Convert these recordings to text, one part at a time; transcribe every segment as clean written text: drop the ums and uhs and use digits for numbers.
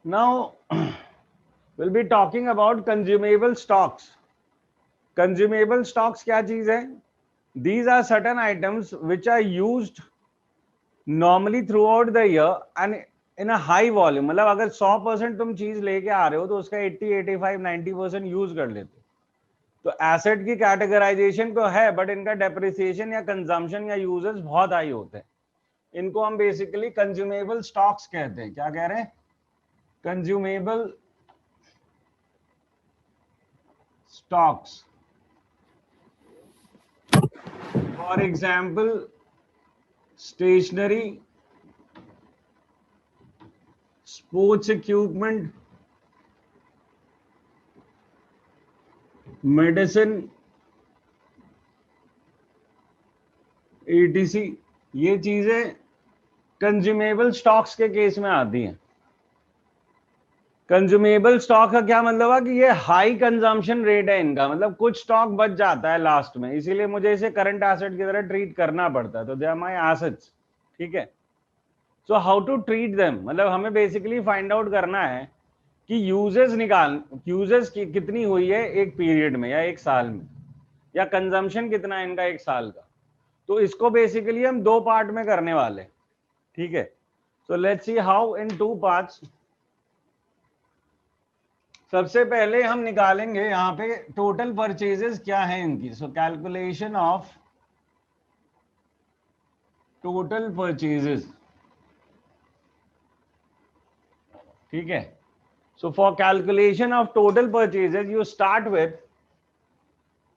Now we'll be talking about consumable stocks. Consumable stocks क्या चीज है? These are certain items which are used normally throughout the year and in a high volume. मतलब अगर 100% तुम चीज लेके आ रहे हो तो उसका 80, 85, 90% यूज कर लेते हो. तो एसेट की कैटेगराइजेशन तो है, बट इनका डेप्रिसिएशन या कंजम्पशन या यूजेस बहुत हाई होते हैं. इनको हम बेसिकली कंज्यूमेबल स्टॉक्स कहते हैं. क्या कह रहे हैं? Consumable stocks. For example, stationery, sports equipment, medicine, etc. ये चीजें कंज्यूमेबल स्टॉक्स के केस में आती हैं. कंज्यूमेबल स्टॉक का क्या मतलब है कि ये हाई कंजम्पशन रेट है इनका. मतलब कुछ स्टॉक बच जाता है लास्ट में, इसीलिए मुझे इसे करंट एसेट की तरह ट्रीट करना पड़ता है. तो दे आर माय एसेट्स. ठीक है. So how to treat them, मतलब हमें बेसिकली फाइंड आउट करना है कि यूजेस की कितनी हुई है एक पीरियड में या एक साल में, या कंजम्पशन कितना है इनका एक साल का. तो इसको बेसिकली हम दो पार्ट में करने वाले. ठीक है. So let's see how in two parts. सबसे पहले हम निकालेंगे यहां पे टोटल परचेजेस क्या है इनकी. So calculation of total purchases. ठीक है. So for calculation of total purchases you start with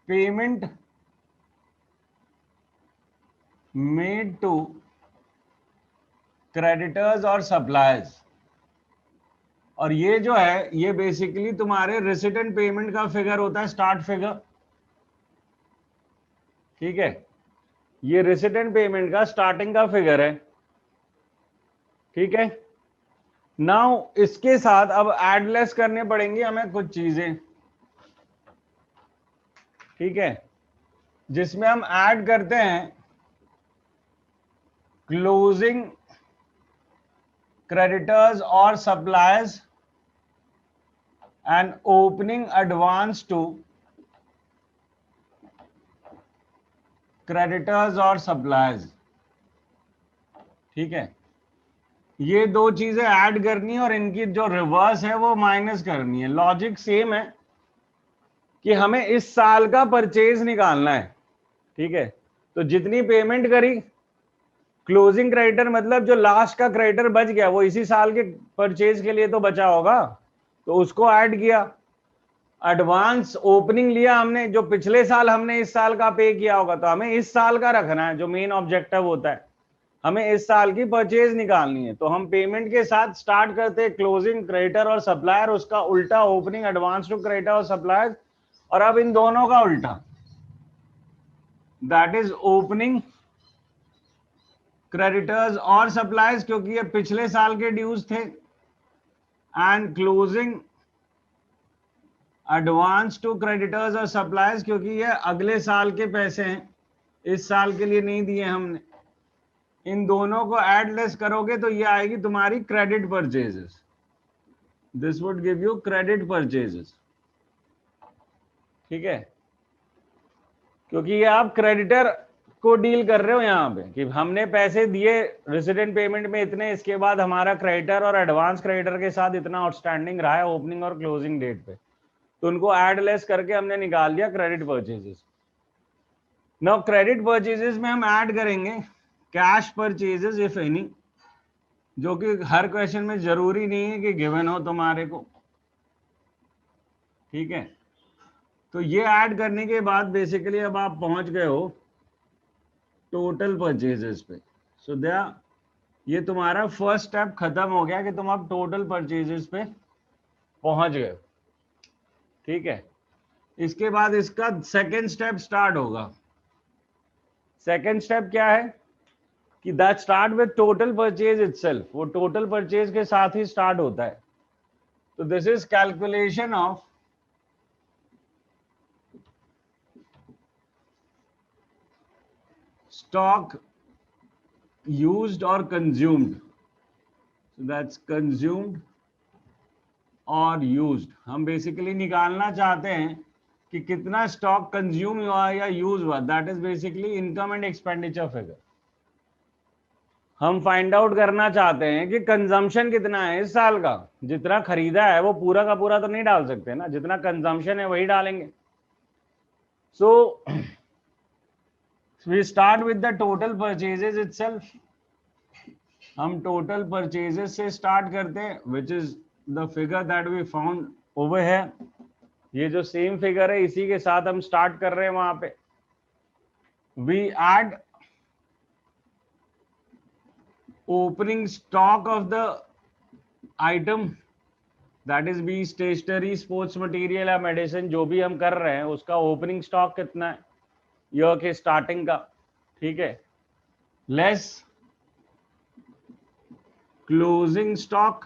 payment made to creditors और सप्लायर्स. और ये जो है ये बेसिकली तुम्हारे रेसिडेंट पेमेंट का फिगर होता है, स्टार्ट फिगर. ठीक है. ये रेसिडेंट पेमेंट का स्टार्टिंग का फिगर है. ठीक है. नाउ इसके साथ अब एडलेस करने पड़ेंगे हमें कुछ चीजें. ठीक है. जिसमें हम ऐड करते हैं क्लोजिंग क्रेडिटर्स और suppliers and opening advance to creditors और सप्लायर्स. ठीक है. ये दो चीजें ऐड करनी है और इनकी जो रिवर्स है वो माइनस करनी है. लॉजिक सेम है कि हमें इस साल का परचेज निकालना है. ठीक है. तो जितनी पेमेंट करी, क्लोजिंग क्रेडिटर मतलब जो लास्ट का क्रेडिटर बच गया वो इसी साल के परचेज के लिए तो बचा होगा, तो उसको ऐड किया. एडवांस ओपनिंग लिया हमने, जो पिछले साल हमने इस साल का पे किया होगा, तो हमें इस साल का रखना है. जो मेन ऑब्जेक्टिव होता है, हमें इस साल की परचेज निकालनी है. तो हम पेमेंट के साथ स्टार्ट करते हैं क्लोजिंग क्रेडिटर और सप्लायर, उसका उल्टा ओपनिंग एडवांस टू क्रेडिटर और सप्लायर, और अब इन दोनों का उल्टा, दैट इज ओपनिंग क्रेडिटर्स और सप्लायर्स क्योंकि ये पिछले साल के ड्यूज थे, and closing advance to creditors और सप्लायर्स क्योंकि ये अगले साल के पैसे हैं, इस साल के लिए नहीं दिए हमने. इन दोनों को ऐड लेस करोगे तो ये आएगी तुम्हारी credit purchases. This would give you credit purchases. ठीक है. क्योंकि ये आप क्रेडिटर को डील कर रहे हो यहां पे कि हमने पैसे दिए रेसिडेंट पेमेंट में इतने, इसके बाद हमारा क्रेडिटर और एडवांस क्रेडिटर के साथ इतना आउटस्टैंडिंग रहा है ओपनिंग और क्लोजिंग डेट पे, तो उनको ऐड लेस करके हमने निकाल दिया credit purchases. Now credit purchases में हम ऐड करेंगे कैश परचेजेस इफ एनी, जो कि हर क्वेश्चन में जरूरी नहीं है कि गिवन हो तुम्हारे को. ठीक है. तो ये ऐड करने के बाद बेसिकली अब आप पहुंच गए हो टोटल परचेजेस पे. सो दया ये तुम्हारा फर्स्ट स्टेप खत्म हो गया कि तुम अब टोटल परचेजेस पे पहुंच गए. ठीक है. इसके बाद इसका सेकंड स्टेप स्टार्ट होगा. सेकंड स्टेप क्या है कि that start with total purchase itself. वो टोटल परचेज के साथ ही स्टार्ट होता है. तो this is calculation of stock used or consumed. So that's consumed और यूज्ड। हम बेसिकली निकालना चाहते हैं कि कितना स्टॉक कंज्यूम हुआ या यूज हुआ, that is basically income and expenditure figure. हम फाइंड आउट करना चाहते हैं कि कंजम्पशन कितना है इस साल का, जितना खरीदा है वो पूरा का पूरा तो नहीं डाल सकते ना, जितना कंजम्पशन है वही डालेंगे। So we start with the total purchases itself. हम टोटल परचेजेस से स्टार्ट करते हैं, which is the figure that we found over है। ये जो सेम फिगर है इसी के साथ हम स्टार्ट कर रहे हैं। वहां पे we add opening stock of the item, that is B stationery, sports material या मेडिसिन, जो भी हम कर रहे हैं उसका ओपनिंग स्टॉक कितना है ईयर के स्टार्टिंग का, ठीक है, लेस क्लोजिंग स्टॉक,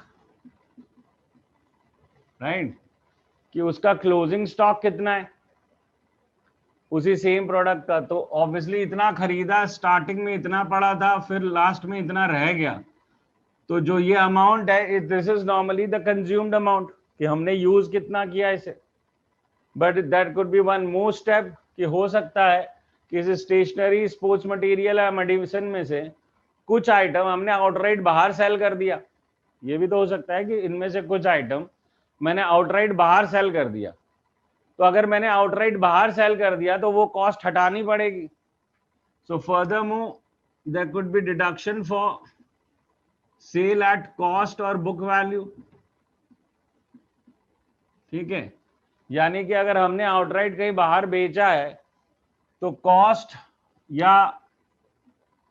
राइट, कि उसका क्लोजिंग स्टॉक कितना है उसी सेम प्रोडक्ट का। तो ऑब्वियसली इतना खरीदा, स्टार्टिंग में इतना पड़ा था, फिर लास्ट में इतना रह गया, तो जो ये अमाउंट है this is normally the consumed amount, कि हमने यूज कितना किया इसे। But that could B one more step, कि हो सकता है कि इस स्टेशनरी, स्पोर्ट्स मटेरियल या मेडिसिन में से कुछ आइटम हमने आउटराइट बाहर सेल कर दिया। ये भी तो हो सकता है कि इनमें से कुछ आइटम मैंने आउटराइट बाहर सेल कर दिया। तो अगर मैंने आउटराइट बाहर सेल कर दिया तो वो कॉस्ट हटानी पड़ेगी। So furthermore there could be deduction for sale at cost और बुक वैल्यू, ठीक है, यानी कि अगर हमने आउटराइट कहीं बाहर बेचा है तो कॉस्ट या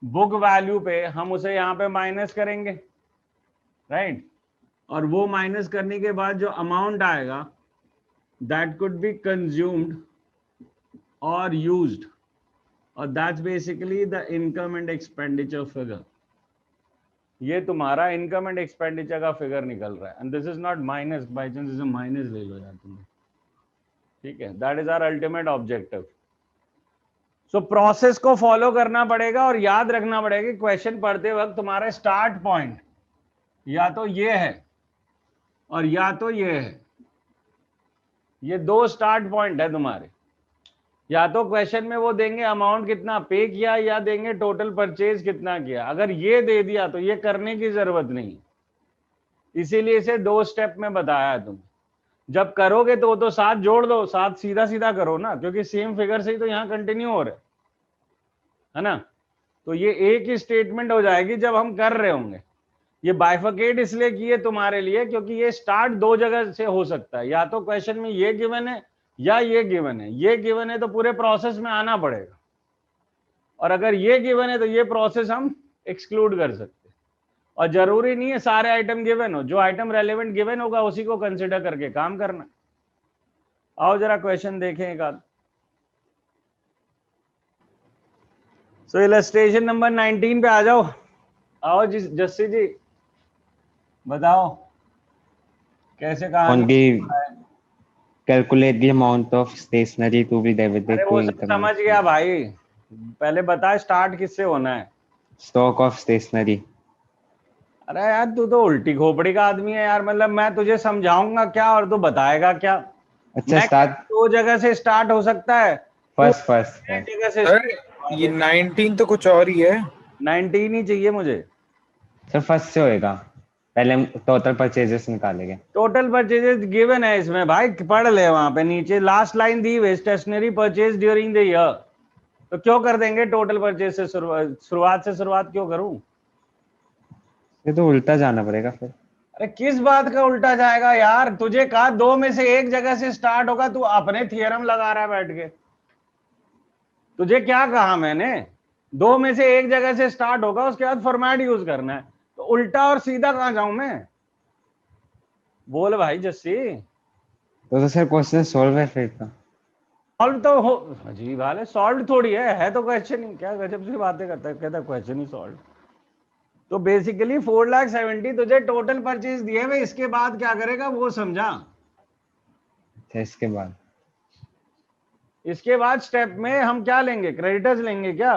बुक वैल्यू पे हम उसे यहां पे माइनस करेंगे, राइट, और वो माइनस करने के बाद जो अमाउंट आएगा दैट कुड बी कंज्यूम्ड और यूज्ड, और that's basically the income and expenditure figure. ये तुम्हारा इनकम एंड एक्सपेंडिचर का फिगर निकल रहा है, and this is not minus, by chance इसे माइनस ले लो यार तुम, ठीक है, that is our ultimate objective. So process को फॉलो करना पड़ेगा और याद रखना पड़ेगा कि क्वेश्चन पढ़ते वक्त तुम्हारा स्टार्ट पॉइंट या तो ये है और या तो ये है, ये दो स्टार्ट पॉइंट है तुम्हारे। या तो क्वेश्चन में वो देंगे अमाउंट कितना पे किया, या देंगे टोटल परचेज कितना किया। अगर ये दे दिया तो ये करने की जरूरत नहीं, इसीलिए इसे दो स्टेप में बताया तुम। जब करोगे तो साथ जोड़ दो, साथ सीधा सीधा करो ना, क्योंकि सेम फिगर से ही तो यहाँ कंटिन्यू हो रहा है ना। तो ये एक ही स्टेटमेंट हो जाएगी जब हम कर रहे होंगे। ये बाइफर्केट इसलिए किए तुम्हारे लिए क्योंकि ये स्टार्ट दो जगह से हो सकता है, या तो क्वेश्चन में ये गिवन है या ये गिवन है। ये गिवन है तो पूरे प्रोसेस में आना पड़ेगा, और अगर ये गिवन है तो ये प्रोसेस हम एक्सक्लूड कर सकते हैं। और जरूरी नहीं है सारे आइटम गिवन हो, जो आइटम रेलेवेंट गिवन होगा उसी को कंसिडर करके काम करना। आओ जरा क्वेश्चन देखें एक आध। सो इलस्ट्रेशन नंबर 19 पे आ जाओ। आओ जी जस्सी जी, बताओ कैसे कहानी। Calculate the amount of stationery to be debited अरे टू वो सब इनकम। समझ गया भाई, पहले बता स्टार्ट किससे होना है। Stock of stationery. अरे यार तू तो उल्टी खोपड़ी का आदमी है यार, मतलब मैं तुझे समझाऊंगा क्या और तू बताएगा क्या। अच्छा मैं स्टार्ट दो जगह से स्टार्ट हो सकता है, फर्स्ट एक जगह से। सर ये 19 तो कुछ और ही है। 19 ही चाहिए मुझे। सर फर्स्ट से होएगा, पहले हम टोटल परचेजेस निकालेंगे। टोटल परचेजेस गिवन है इसमें भाई, पढ़ ले वहां पे नीचे लास्ट लाइन दी हुई, stationery purchase during the year. तो क्यों कर देंगे टोटल परचेज से शुरुआत क्यों करूं। ये तो उल्टा जाना पड़ेगा फिर। अरे किस बात का उल्टा जाएगा यार, तुझे कहा दो में से एक जगह से स्टार्ट होगा, तू अपने थियरम लगा रहा है बैठ के। तुझे क्या कहा मैंने, दो में से एक जगह से स्टार्ट होगा, उसके बाद फॉर्मेट यूज करना है। तो उल्टा और सीधा कहां जाऊं मैं, बोल भाई जस्सी। तो सर क्वेश्चन सोल्व है फिर तो। सॉल्व तो हो, अजीब हाल है, सॉल्व थोड़ी है तो क्वेश्चन ही, क्या गजब से बातें करता है, कहता क्वेश्चन ही सॉल्व। तो बेसिकली 4,70,000 तुझे टोटल परचेज दिए हुए, इसके बाद क्या करेगा वो समझा। अच्छा इसके बाद स्टेप में हम क्या लेंगे, क्रेडिटर्स लेंगे क्या।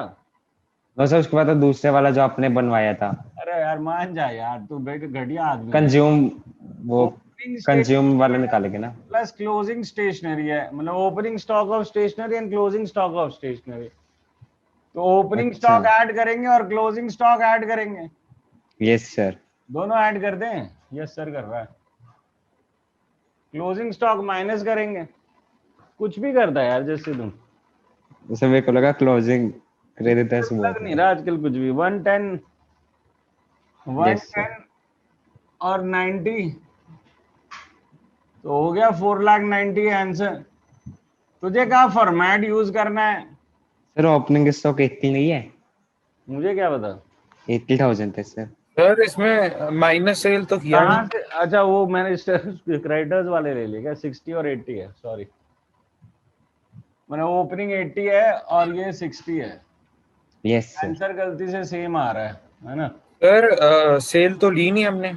तो सर उसके बाद तो दूसरे वाला जो आपने बनवाया था। अरे यार मान जा यार, तू घटिया आदमी। कंज्यूम वो कंज्यूम वाला निकालेंगे ना। प्लस क्लोजिंग स्टेशनरी है, मतलब opening stock of stationery and closing stock of stationery. तो ओपनिंग अच्छा। स्टॉक ऐड करेंगे और क्लोजिंग स्टॉक ऐड करेंगे, यस सर। दोनों ऐड कर दें। यस सर कर रहा है। क्लोजिंग स्टॉक माइनस करेंगे, कुछ भी करता है यार जैसे तुम, उसे मेरे को लगा क्लोजिंग क्रेडिटर्स बोल लग नहीं रहे रहा आजकल कुछ भी। 110 हैं। Yes sir. 110 और 90 तो हो गया 4,90,000 आंसर। तुझे क्या फॉर्मेट यूज करना है? सर ओपनिंग स्टॉक 80 नहीं है, मुझे क्या पता 80,000 थे सर। सर इसमें माइनस सेल तो किया कहाँ नहीं। से। अच्छा वो मैंने क्रेडिटर्स वाले ले लिए क्या? 60 और 80 है, सॉरी, मैंने ओपनिंग 80 है और ये 60 है। Yes sir. आंसर गलती से सेम आ रहा है ना? सर सेल तो ली नहीं हमने।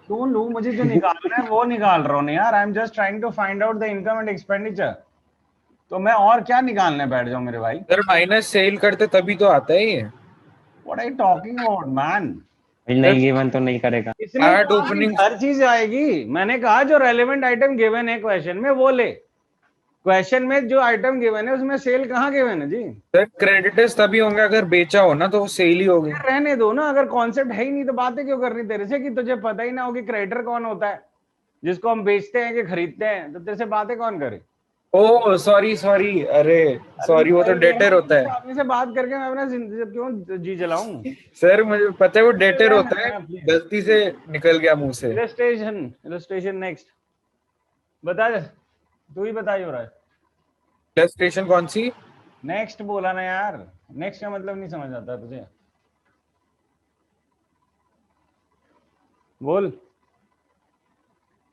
क्यों लूं? मुझे जो निकालना है वो निकाल रहा हूँ ना यार। I am just trying to find out the income and expenditure. तो मैं और क्या निकालने बैठ जाऊं मेरे भाई? सर माइनस सेल करते तभी तो आता है ये। What are you talking about man? नहीं गिवन तो नहीं करेगा। इसने एड कहा कि ओपनिंग। हर चीज आएगी। मैंने कहा जो रेलेवेंट आइटम गिवन है क्वेश्चन में वो ले। क्वेश्चन में जो आइटम गिवन है उसमें सेल कहाँ गिवन है जी? सर क्रेडिटर्स तभी होंगे अगर बेचा हो ना, तो वो सेल ही होगी। यार रहने दो ना, अगर कॉन्सेप्ट है ही नहीं तो बातें क्यों करनी तेरे से कि तुझे पता ही ना हो कि क्रेडिटर कौन होता है, जिसको हम बेचते हैं कि खरीदते हैं। तो तेरे से बातें कौन करे? ओ सॉरी सॉरी, अरे अरे सॉरी, वो तो डेटर होता है। आदमी से बात करके मैं अपना जिंदगी क्यों जी जलाऊं? सर मुझे पता है वो डेटर होता है, रहना प्लीज। गलती से निकल गया मुंह से। Illustration, illustration next. बता दे, तू ही बता युवराज। इलस्ट्रेशन कौन सी? नेक्स्ट बोला ना यार, नेक्स्ट का मतलब नहीं समझ आता तुझे? बोल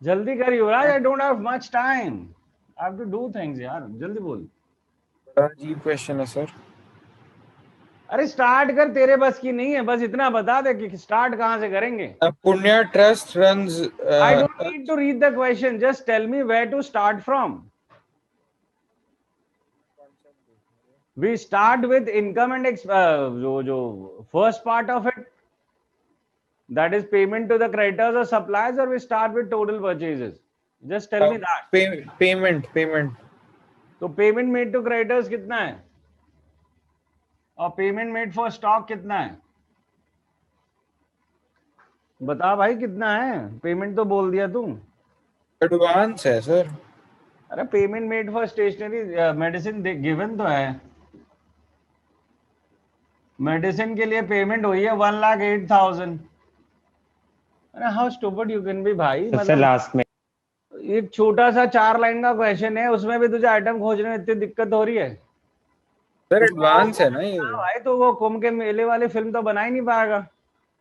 जल्दी कर Yuvraj, I don't have much time, I have to do things यार, जल्दी बोल। बड़ा अजीब क्वेश्चन है सर। अरे स्टार्ट कर, तेरे बस की नहीं है, बस इतना बता दे कि स्टार्ट कहां से करेंगे। Punya trust runs. I don't need to read the question, just tell me where to start from. We start with income and जो first part of it, that is payment to the creditors or suppliers, or we start with total purchases? Just tell me that. Payment. तो payment made to creditors कितना है और payment made for stock कितना है? बता भाई कितना है? पेमेंट तो बोल दिया तू। एडवांस है सर। अरे payment made for stationery medicine given तो है। मेडिसिन के लिए पेमेंट हुई है 1,08,000। अरे how stupid you can be भाई। सबसे मतलब लास्ट में एक छोटा सा 4 लाइन का क्वेश्चन है, उसमें भी तुझे आइटम खोजने में इतनी दिक्कत हो रही है? सर तो एडवांस है ना ये। भाई तो वो कुंभ के मेले वाली फिल्म तो बना ही नहीं पाएगा,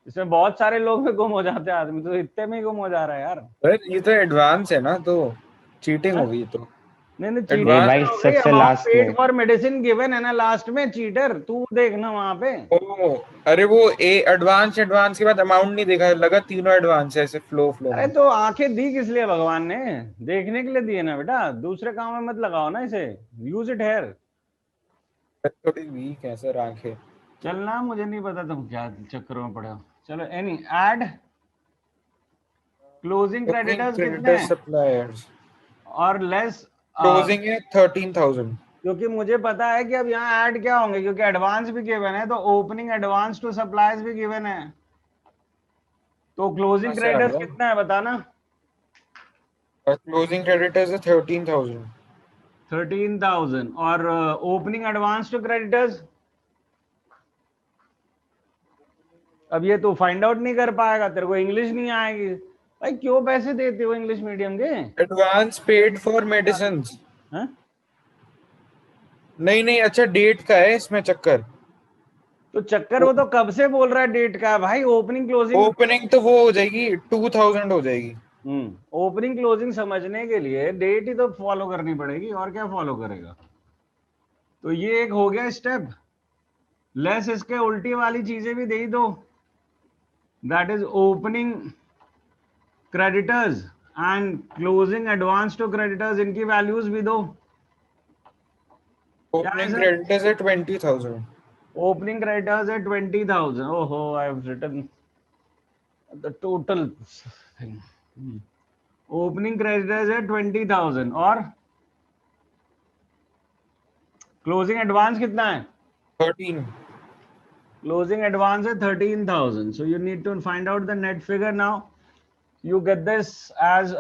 इसमें बहुत सारे लोग में गुम हो जाते हैं आदमी, तो इतने में ही गुम हो जा रहा है यार। सर ये तो एडवांस है ना, तो चीटिंग हो गई तो। नहीं नहीं, नहीं चीटिंग भाई हो गई। सबसे अमाउंट लास्ट पेड में। फॉर मेडिसिन गिवन है ना लास्ट में, चीटर तू देखना वहां पे। ओ अरे वो ए एडवांस एडवांस के बाद अमाउंट नहीं देखा, लगा तीनों एडवांस है ऐसे फ्लो अरे में। तो आंखें दी किस लिए भगवान ने? देखने के लिए दिए ना बेटा, दूसरे काम में मत लगाओ ना इसे। Use it here. थोड़ी वीक है सर आंखें। चलना, मुझे नहीं पता तुम क्या चक्करों में पड़े हो। चलो एनी ऐड क्लोजिंग क्रेडिटर्स कितने क्रेडिटर हैं सप्लायर्स और लेस, क्लोजिंग है 13,000। क्योंकि मुझे पता है कि अब यहाँ ऐड क्या होंगे, क्योंकि एडवांस भी गिवन है, तो ओपनिंग एडवांस टू सप्लाईज भी गिवन है। तो क्लोजिंग से आ क्रेडिटर्स गया। कितना है बताना? क्लोजिंग क्रेडिटर्स है 13,000। 13,000 और ओपनिंग एडवांस टू क्रेडिटर्स। अब ये तू फाइंड आउट नहीं कर पाएगा, तेरे को इंग्लिश नहीं आएगी। भाई क्यों पैसे देते हो इंग्लिश मीडियम के? Advance paid for medicine. हाँ? नहीं नहीं, अच्छा डेट का है इसमें चक्कर। तो चक्कर वो तो कब से बोल रहा है डेट का है भाई। ओपनिंग क्लोजिंग, ओपनिंग तो वो हो जाएगी 2,000 हो जाएगी। ओपनिंग क्लोजिंग समझने के लिए डेट ही तो फॉलो करनी पड़ेगी, और क्या फॉलो करेगा? तो ये एक हो गया स्टेप। लेस इसके उल्टी वाली चीजें भी दे ही दो, that is opening creditors and closing advance to creditors, इनकी वैल्यूज भी दो। ओपनिंग क्रेडिटर्स है 20,000। ओपनिंग क्रेडिटर्स है 20,000। ओहो, I have written the total thing. Opening creditors है 20,000 और क्लोजिंग एडवांस कितना है? 13. Closing advance is 13,000. So you need to find out the net figure now. You get this as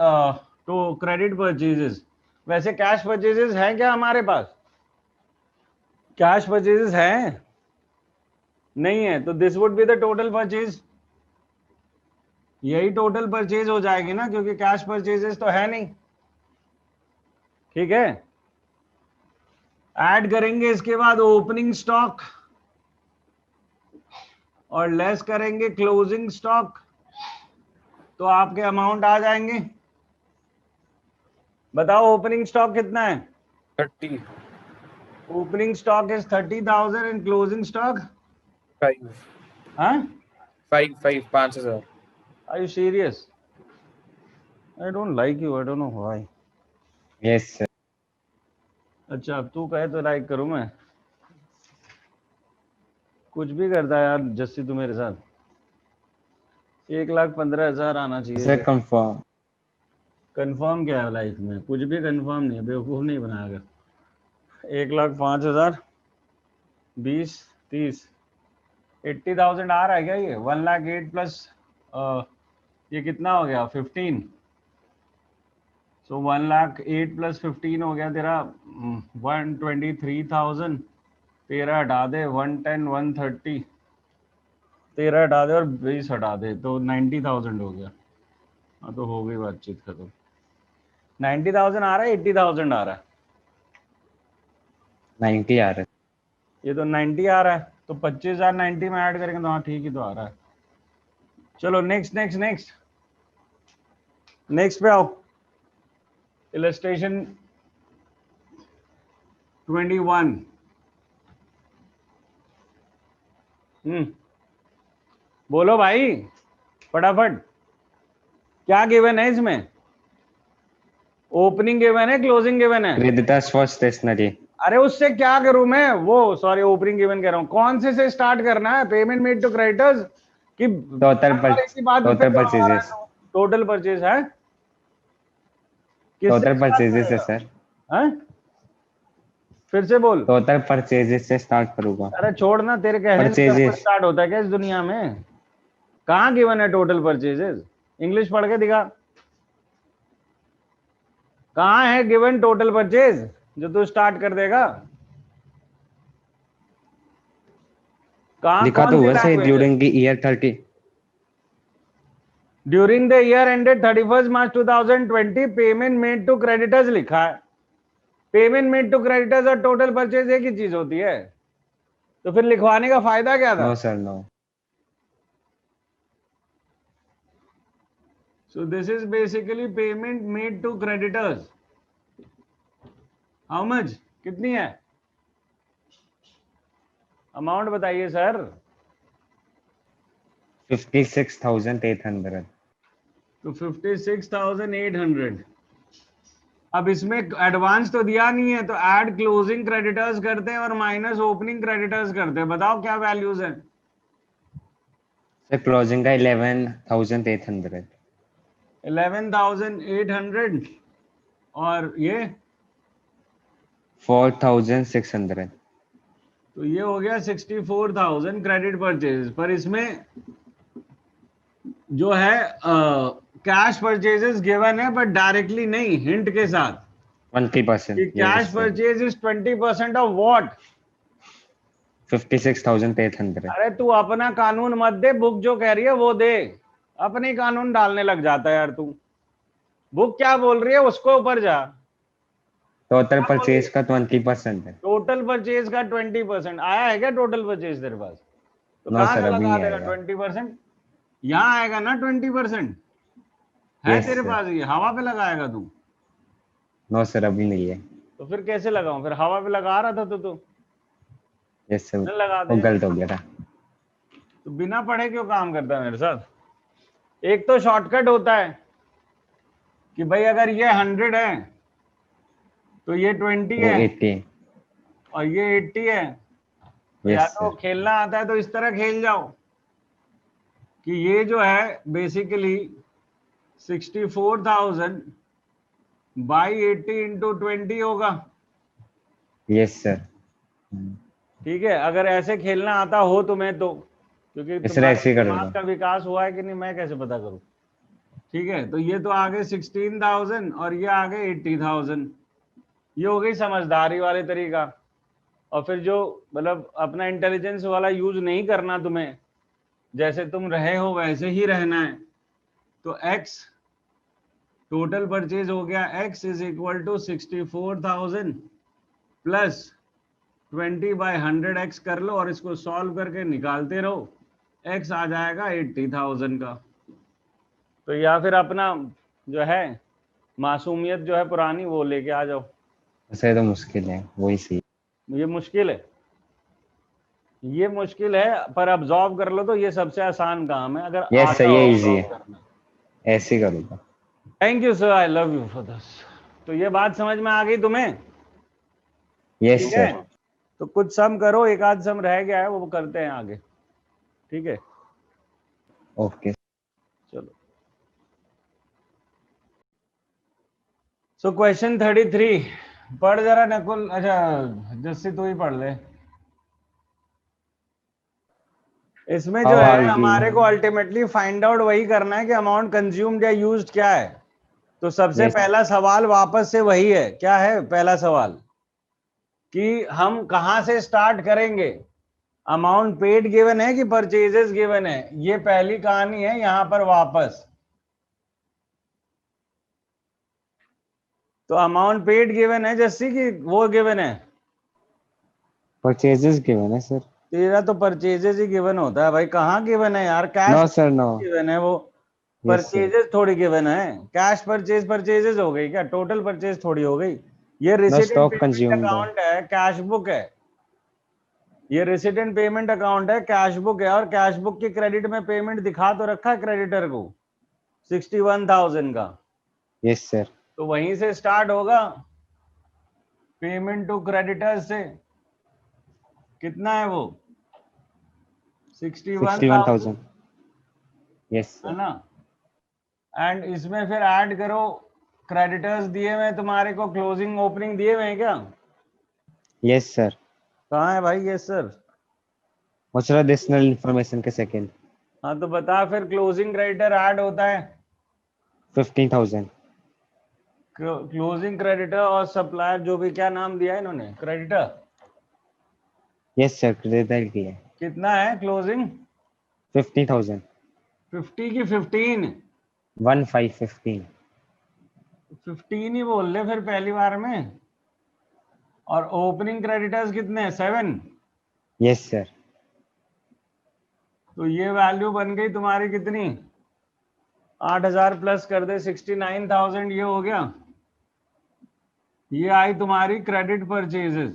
to credit purchases. वैसे cash purchases हैं क्या हमारे पास? Cash purchases हैं? नहीं है, तो this would be the total purchase. यही टोटल परचेज हो जाएगी ना, क्योंकि कैश परचेजेस तो है नहीं. ठीक है, ऐड करेंगे इसके बाद ओपनिंग स्टॉक और लेस करेंगे क्लोजिंग स्टॉक, तो आपके अमाउंट आ जाएंगे. बताओ ओपनिंग स्टॉक कितना है? 30. Opening stock is 30,000 and closing stock 5. हाँ? 5,000. Are you serious? I don't like you, I don't know why. Yes sir. अच्छा, अब तू कहे तो लाइक करूं मैं? कुछ भी करता है यार जस्सी तू मेरे साथ. 1,15,000 आना चाहिए. Sir confirm. कंफर्म क्या है लाइफ में? कुछ भी कंफर्म नहीं है, बेवकूफ नहीं बनाएगा. 1,05,000 20 30 80,000 आ रहा है क्या? ये 1,08,000 प्लस ये कितना हो गया? 15. सो 1,08,000 प्लस 15 हो गया तेरा 123,000. 13 हटा दे, 110 130. 13 हटा दे और 20 हटा दे, तो 90,000 हो गया. हाँ, तो हो गई बातचीत खत्म. 90,000 आ रहा है, 80,000 आ रहा है? 90 आ रहा है. ये तो 90 आ रहा है, तो 25,000 90 में ऐड करेंगे तो हाँ ठीक ही तो आ रहा है. चलो नेक्स्ट नेक्स्ट नेक्स्ट नेक्स्ट पे आओ. इलस्ट्रेशन 21. बोलो भाई फटाफट, क्या गिवन है इसमें? ओपनिंग गिवन है, क्लोजिंग गिवन है? Creditors for stationery. अरे उससे क्या करूं मैं? वो सॉरी, ओपनिंग गिवन कह रहा हूं. कौन से स्टार्ट करना है? पेमेंट मेड टू क्रेडिटर्स कि टोटल परचेजेस. टोटल परचेज है? टोटल परचेजेस है सर. हैं? फिर से बोल. टोटल परचेजेस से स्टार्ट करूंगा. अरे छोड़ ना, तेरे कहने से सब कुछ स्टार्ट होता है क्या इस दुनिया में? कहाँ गिवन है टोटल परचेजेस? इंग्लिश पढ़ के दिखा. कहाँ है गिवन टोटल परचेज जो तू स्टार्ट कर देगा? कहाँ? लिखा तो हुआ sir during the year 30. During the year ended 31 March 2020 payment made to creditors लिखा है. पेमेंट मेड टू क्रेडिटर्स और टोटल परचेज एक ही चीज होती है, तो फिर लिखवाने का फायदा क्या था? No sir no. So this is basically payment made to creditors. How much? कितनी है अमाउंट? बताइए सर. 56,800. तो 56,800. अब इसमें एडवांस तो दिया नहीं है, तो ऐड क्लोजिंग क्रेडिटर्स करते हैं और माइनस ओपनिंग क्रेडिटर्स करते हैं. बताओ क्या वैल्यूज हैं? सर क्लोजिंग का 11,800. 11,800 और ये 4,600. तो ये हो गया 64,000 क्रेडिट परचेज. पर इसमें जो है कैश परचेजेस गिवन है, बट डायरेक्टली नहीं, हिंट के साथ. 20%. Cash purchase is 20% of what? 56,800. अरे तू अपना कानून मत दे, बुक जो कह रही है वो दे. अपने कानून डालने लग जाता है यार तू. बुक क्या बोल रही है उसको ऊपर जा. टोटल परचेज का 20% है. टोटल परचेज का 20% आया है क्या? टोटल परचेज तेरे पास तो नो कहाँ सर से अभी लगा नहीं देगा आएगा. 20%? यहाँ आएगा ना 20%. है Yes, तेरे sir. पास? ये हवा पे लगाएगा तू? नो सर अभी नहीं है. तो फिर कैसे लगाऊं? फिर हवा पे लगा रहा था तो यस सर लगा वो दे. गलत हो गया था. तो बिना पढ़े क्यों काम करता है मेरे साथ? एक तो शॉर्टकट होता है कि भाई अगर ये 100 है तो ये 20 वो है 80. और ये 80 है. या यस तो सर. खेलना आता है तो इस तरह खेल जाओ कि ये जो है बेसिकली 64,000 बाई 80 इंटू 20 होगा। Yes sir. ठीक है, अगर ऐसे खेलना आता हो तुम्हें तो, क्योंकि सर ऐसे तुम्हारे ही दिमाग करूंगा। का विकास हुआ है कि नहीं मैं कैसे पता करूं। ठीक है, तो ये तो आ गए 16,000 और ये आ गए 80,000। ये हो गई समझदारी वाले तरीका। और फिर जो मतलब अपना इंटेलिजेंस वाला यूज नहीं करना तुम्हें, जैसे तुम रहे हो वैसे ही रहना है, तो x टोटल परचेज हो गया x is equal to 64,000 plus 20/100x कर लो और इसको सॉल्व करके निकालते रहो, x आ जाएगा 80,000 का। तो या फिर अपना जो है मासूमियत जो है पुरानी वो लेके आ जाओ। सर तो मुश्किल है, वही सही। ये मुश्किल है, ये मुश्किल है, पर अब्जॉर्व कर लो तो ये सबसे आसान काम है अगर यस आता सर, ये हो इजी absorb है, करना। ऐसे ही करूंगा। Thank you sir, I love you for this. तो ये बात समझ में आ गई तुम्हें? यस ठीक है, सर। तो कुछ सम करो, एक आध सम रह गया है वो करते हैं आगे। ठीक है, ओके। चलो। सो क्वेश्चन 33 पढ़ जरा नकुल, अच्छा जस्सी तू ही पढ़ ले। इसमें जो है हमारे को अल्टीमेटली फाइंड आउट वही करना है कि अमाउंट कंज्यूम्ड या यूज्ड क्या है। तो सबसे Yes. पहला सवाल वापस से वही है, क्या है पहला सवाल कि हम कहां से स्टार्ट करेंगे। अमाउंट पेड गिवन है कि परचेजेस गिवन है, ये पहली कहानी है यहां पर वापस। तो अमाउंट पेड गिवन है जस्सी की वो गिवन है। परचेजेस गिवन है सर। तेरा तो परचेजेस ही गिवन होता है भाई, कहाँ गिवन है यार, cash no sir, no. Given है वो, यस सर। परचेजेस थोड़ी गिवन है। कैश परचेज परचेजेस हो गई क्या, टोटल परचेज थोड़ी हो गई। ये no receipt and stock payment consumed है। अकाउंट है, कैश बुक है। ये रिसीट एंड पेमेंट अकाउंट है, कैश बुक है, और कैश बुक के क्रेडिट में पेमेंट दिखा तो रखा है क्रेडिटर को 61,000 का। Yes sir. तो वहीं से स्टार्ट होगा पेमेंट टू क्रेडिटर से। कितना है वो 61,000 61,000। यस है सर। ना। एंड इसमें फिर ऐड करो क्रेडिटर्स दिए हुए तुम्हारे को, क्लोजिंग ओपनिंग दिए हुए हैं क्या? Yes sir. कहाँ है भाई? Yes sir. और सर एडिशनल इंफॉर्मेशन के सेकंड। हाँ तो बता फिर, क्लोजिंग क्रेडिटर ऐड होता है 15,000। क्लोजिंग क्रेडिटर और सप्लायर, जो भी क्या नाम दिया है इन्होंने, क्रेडिटर। यस सर, क्रेडिट किया है। कितना है क्लोजिंग? 50,000। 50 की 15? 1515। 15 ही बोल ले फिर पहली बार में। और ओपनिंग क्रेडिटर्स कितने हैं? 7। Yes sir. तो ये वैल्यू बन गई तुम्हारी कितनी, 8,000 प्लस कर दे 69,000, ये हो गया। ये आई तुम्हारी क्रेडिट परचेजेस,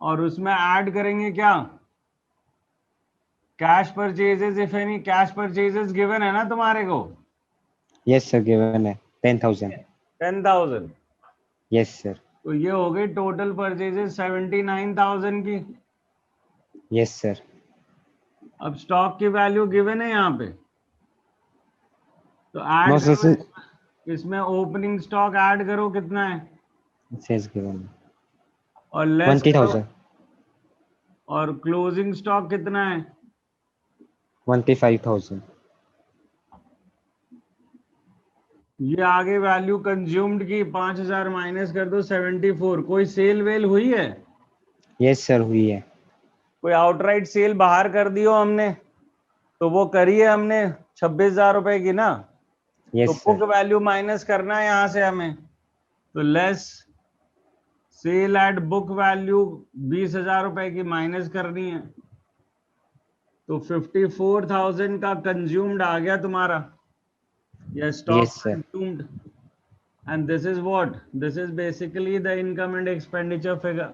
और उसमें ऐड करेंगे क्या, cash purchases if any. Cash purchases given है ना तुम्हारे को? यस सर, गिवन है 10,000। 10,000। Yes sir. तो ये हो गई टोटल परचेजेस 79,000 की। Yes sir. अब स्टॉक की वैल्यू गिवन है यहाँ पे, तो नो ऐड सर, करो इसमें ओपनिंग स्टॉक ऐड करो, कितना है, सेल्स गिवन और लेस करो, 20,000। और क्लोजिंग स्टॉक कितना है? 25,000। ये आगे वैल्यू कंज्यूम्ड की 5,000 माइनस कर दो 74। कोई सेल वेल हुई है? यस सर, हुई है। कोई आउटराइट सेल बाहर कर दियो हमने, तो वो करी है हमने 26,000 रुपए की ना। तो yes book sir. Value minus करना है यहां से हमें, तो less sale at book value 20,000 रुपए की माइनस करनी है। तो 54,000 का कंज्यूम्ड आ गया तुम्हारा, या stock yes sir. Consumed. And this is what, this is basically the income and expenditure figure.